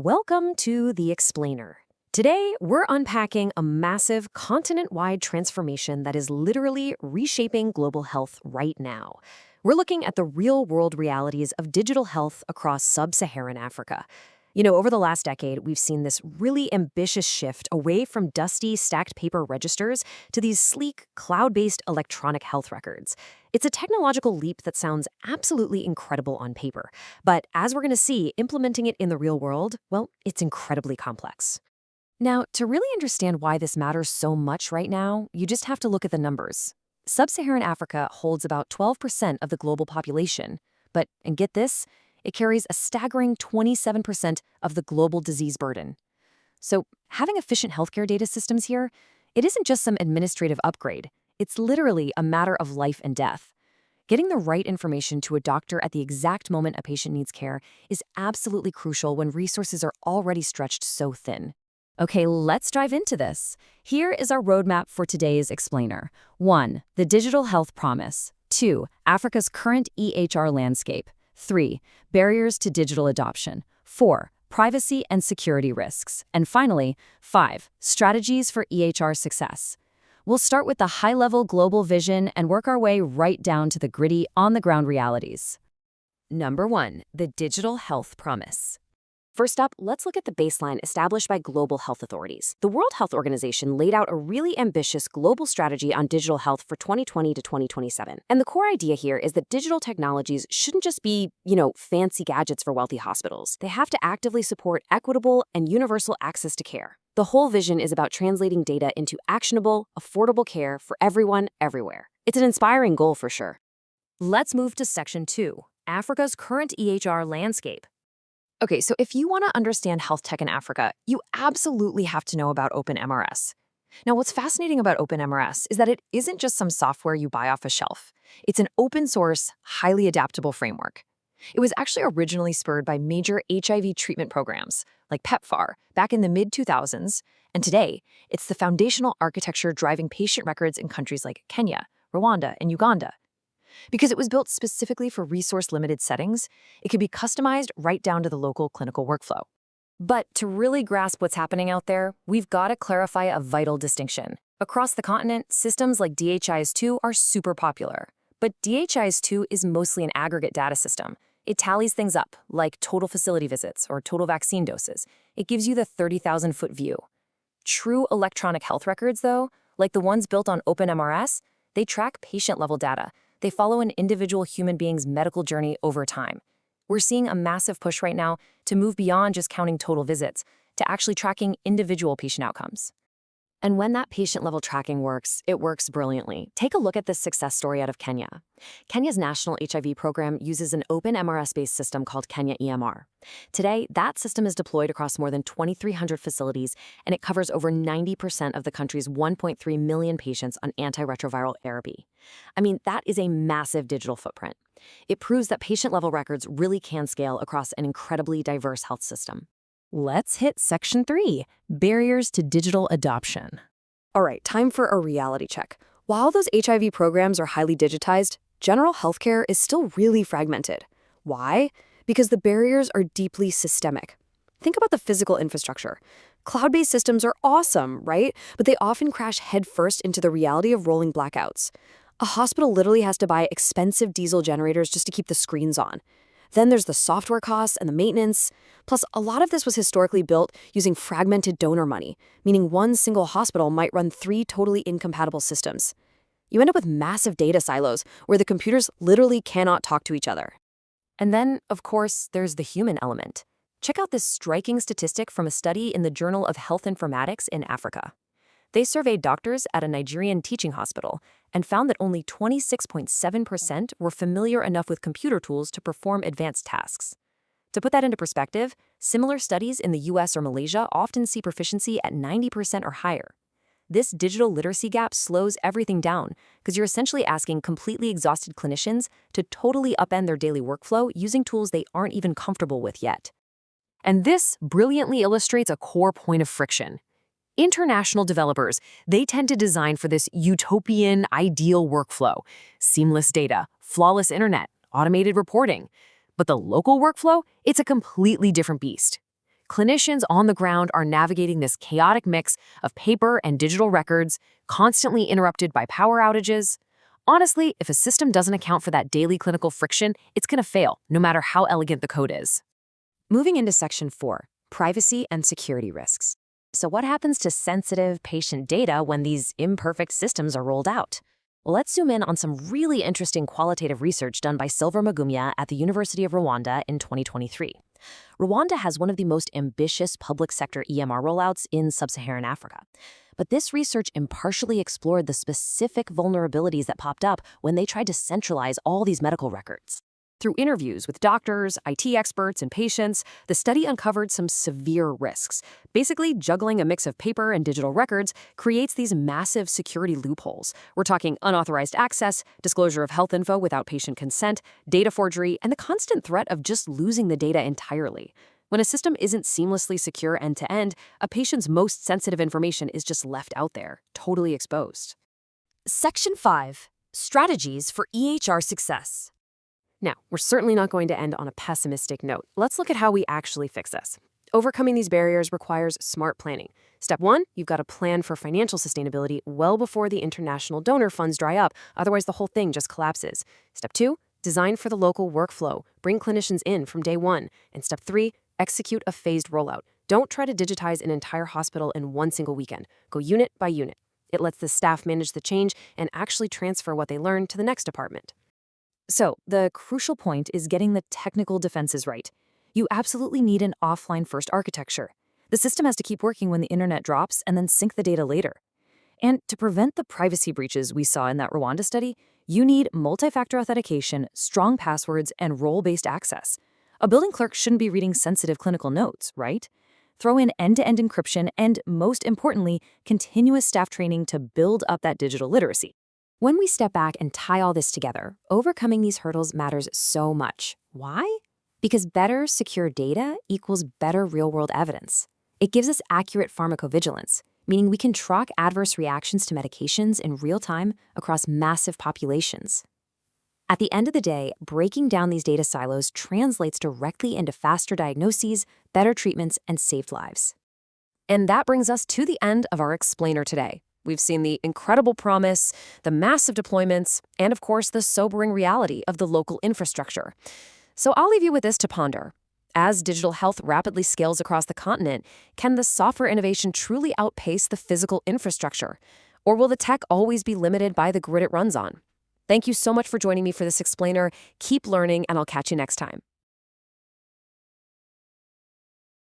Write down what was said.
Welcome to The Explainer. Today, we're unpacking a massive continent-wide transformation that is literally reshaping global health right now. We're looking at the real-world realities of digital health across sub-Saharan Africa. Over the last decade, we've seen this really ambitious shift away from dusty, stacked paper registers to these sleek, cloud-based electronic health records. It's a technological leap that sounds absolutely incredible on paper. But as we're going to see, implementing it in the real world, well, it's incredibly complex. Now, to really understand why this matters so much right now, you just have to look at the numbers. Sub-Saharan Africa holds about 12% of the global population. And get this, it carries a staggering 27% of the global disease burden. So having efficient healthcare data systems here, it isn't just some administrative upgrade. It's literally a matter of life and death. Getting the right information to a doctor at the exact moment a patient needs care is absolutely crucial when resources are already stretched so thin. Okay, let's dive into this. Here is our roadmap for today's explainer. 1. The digital health promise. 2. Africa's current EHR landscape. 3. Barriers to digital adoption. 4. Privacy and security risks. And finally, 5. Strategies for EHR success. We'll start with the high-level global vision and work our way right down to the gritty, on-the-ground realities. Number 1. The digital health promise. First up, let's look at the baseline established by global health authorities. The World Health Organization laid out a really ambitious global strategy on digital health for 2020 to 2027. And the core idea here is that digital technologies shouldn't just be, fancy gadgets for wealthy hospitals. They have to actively support equitable and universal access to care. The whole vision is about translating data into actionable, affordable care for everyone, everywhere. It's an inspiring goal for sure. Let's move to Section 2, Africa's current EHR landscape. Okay, so if you want to understand health tech in Africa, you absolutely have to know about OpenMRS. Now, what's fascinating about OpenMRS is that it isn't just some software you buy off a shelf. It's an open-source, highly adaptable framework. It was actually originally spurred by major HIV treatment programs, like PEPFAR, back in the mid-2000s, and today, it's the foundational architecture driving patient records in countries like Kenya, Rwanda, and Uganda. Because it was built specifically for resource-limited settings, it could be customized right down to the local clinical workflow. But to really grasp what's happening out there, we've got to clarify a vital distinction. Across the continent, systems like DHIS2 are super popular. But DHIS2 is mostly an aggregate data system. It tallies things up, like total facility visits or total vaccine doses. It gives you the 30,000-foot view. True electronic health records, though, like the ones built on OpenMRS, they track patient-level data. They follow an individual human being's medical journey over time. We're seeing a massive push right now to move beyond just counting total visits to actually tracking individual patient outcomes. And when that patient-level tracking works, it works brilliantly. Take a look at this success story out of Kenya. Kenya's national HIV program uses an open MRS-based system called Kenya EMR. Today, that system is deployed across more than 2,300 facilities, and it covers over 90% of the country's 1.3 million patients on antiretroviral therapy. That is a massive digital footprint. It proves that patient-level records really can scale across an incredibly diverse health system. Let's hit Section 3, Barriers to Digital Adoption. All right, time for a reality check. While those HIV programs are highly digitized, general healthcare is still really fragmented. Why? Because the barriers are deeply systemic. Think about the physical infrastructure. Cloud-based systems are awesome, right? But they often crash headfirst into the reality of rolling blackouts. A hospital literally has to buy expensive diesel generators just to keep the screens on. Then there's the software costs and the maintenance. Plus, a lot of this was historically built using fragmented donor money, meaning one single hospital might run 3 totally incompatible systems. You end up with massive data silos where the computers literally cannot talk to each other. And then, of course, there's the human element. Check out this striking statistic from a study in the Journal of Health Informatics in Africa. They surveyed doctors at a Nigerian teaching hospital and found that only 26.7% were familiar enough with computer tools to perform advanced tasks. To put that into perspective, similar studies in the US or Malaysia often see proficiency at 90% or higher. This digital literacy gap slows everything down because you're essentially asking completely exhausted clinicians to totally upend their daily workflow using tools they aren't even comfortable with yet. And this brilliantly illustrates a core point of friction. International developers, they tend to design for this utopian, ideal workflow. Seamless data, flawless internet, automated reporting. But the local workflow, it's a completely different beast. Clinicians on the ground are navigating this chaotic mix of paper and digital records, constantly interrupted by power outages. Honestly, if a system doesn't account for that daily clinical friction, it's going to fail, no matter how elegant the code is. Moving into Section 4, privacy and security risks. So what happens to sensitive patient data when these imperfect systems are rolled out? Well, let's zoom in on some really interesting qualitative research done by Silver Magumya at the University of Rwanda in 2023. Rwanda has one of the most ambitious public sector EMR rollouts in sub-Saharan Africa. But this research impartially explored the specific vulnerabilities that popped up when they tried to centralize all these medical records. Through interviews with doctors, IT experts, and patients, the study uncovered some severe risks. Basically, juggling a mix of paper and digital records creates these massive security loopholes. We're talking unauthorized access, disclosure of health info without patient consent, data forgery, and the constant threat of just losing the data entirely. When a system isn't seamlessly secure end-to-end, a patient's most sensitive information is just left out there, totally exposed. Section 5. Strategies for EHR success. Now, we're certainly not going to end on a pessimistic note. Let's look at how we actually fix this. Overcoming these barriers requires smart planning. Step 1, you've got to plan for financial sustainability well before the international donor funds dry up, otherwise the whole thing just collapses. Step 2, design for the local workflow. Bring clinicians in from day 1. And Step 3, execute a phased rollout. Don't try to digitize an entire hospital in one single weekend. Go unit by unit. It lets the staff manage the change and actually transfer what they learn to the next department. So, the crucial point is getting the technical defenses right. You absolutely need an offline-first architecture. The system has to keep working when the internet drops and then sync the data later. And to prevent the privacy breaches we saw in that Rwanda study, you need multi-factor authentication, strong passwords, and role-based access. A building clerk shouldn't be reading sensitive clinical notes, right? Throw in end-to-end encryption and, most importantly, continuous staff training to build up that digital literacy. When we step back and tie all this together, overcoming these hurdles matters so much. Why? Because better, secure data equals better real-world evidence. It gives us accurate pharmacovigilance, meaning we can track adverse reactions to medications in real time across massive populations. At the end of the day, breaking down these data silos translates directly into faster diagnoses, better treatments, and saved lives. And that brings us to the end of our explainer today. We've seen the incredible promise, the massive deployments, and of course, the sobering reality of the local infrastructure. So I'll leave you with this to ponder. As digital health rapidly scales across the continent, can the software innovation truly outpace the physical infrastructure? Or will the tech always be limited by the grid it runs on? Thank you so much for joining me for this explainer. Keep learning, and I'll catch you next time.